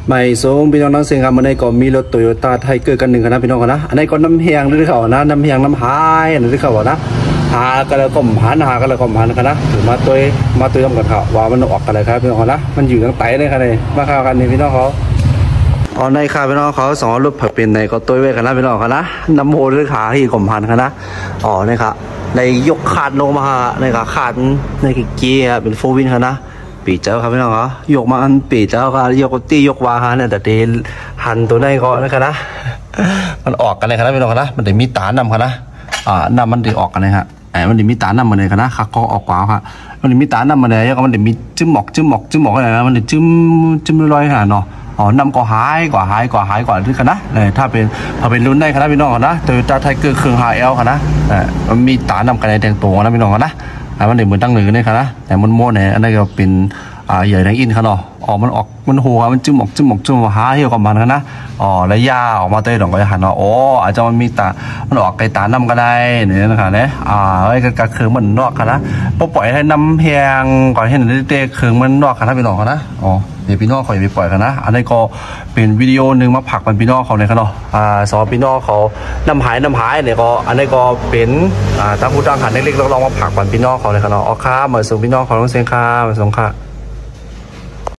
ไม่สูงพี่น้องนั่งเสียงกันมาในก็มีรถโตโยต้าไทเกอร์กันหนึ่งกันนะพี่น้องกันนะอันนี้ก็น้ำเฮียงหรือเขานะน้ำเฮียงน้ำหายอันนี้เขาบอกนะหากันเลยก็หันหากันเลยก็หันกันนะถือมาตัวย่อมกันเขาว่ามันออกกันเลยครับพี่น้องกันนะมันอยู่ตั้งไตเลยครับเลยมาเข้ากันนี่พี่น้องเขาอ๋อในค่ะพี่น้องเขาสองรถผักเป็นในก็ตัวไว้กันนะพี่น้องกันนะน้ำโหหรือขาที่ก็หันกันนะอ๋อนี่ครับในยกขาดลงมาในขาขาดในเกียร์เป็นโฟวินครับนะปีเจ้าครับพี่น้องเหรอยกมาอันปีเจ้าก็ยกตียกวาฮะเนี่ยแต่เดนหันตัวในก็นะครับนะมันออกกันเลยครับพี่น้องนะมันจะมีตานำครับนะนำมันจะออกกันเลยครับมันจะมีตานำมาเลยครับนะขาก็ออกกว่าครับมันจะมีตานำมาเลยแล้วก็มันจะมีจึ้มหมอกอะไรนะมันจะจึ้มลอยๆเนาะอ๋อนำก็หายกว่าที่กันนะถ้าเป็นรุ่นได้ครับพี่น้องนะโตโยต้าไทเกอร์เครื่อง HL ครับนะมันมีตานำกันในแต่งตัวนะพี่น้องนะมันเดี๋ยวเหมือนตั้งหนึ่งนี่ครับนะแต่มันโม่เนี่ยอันนี้ก็เป็นใหญ่ดังอินครับเนาะมันหัวมันจึ้มหาเหี้ยวกับมันกันนะแล้วยาออกมาเตยดอกก็จะหันเนาะอาจจะมันมีตามันออกไกลตาน้ำก็ได้เนี่ยนะครับเนี่ยไอ้กระเคืองมันนอกครับนะปล่อยให้น้ำเพียงก่อนให้เตะเคืองมันนอกครับพี่น้องครับนะเดี๋ยวพี่น้องเขาอย่าไปปล่อยกันนะอันนี้ก็เป็นวิดีโอหนึ่งมาผักมันพี่น้องเขาเลยครับเนาะสอนพี่น้องเขาน้ำหายเนี่ยก็อันนี้ก็เป็นตั้งผู้ตั้งขันเล็กๆลองมาผักมันพี่น้องเขาเลยครับเนาะค่ะมาส่งพี่น้องเขาต้องเสียงค่ะมาส่งค่ะ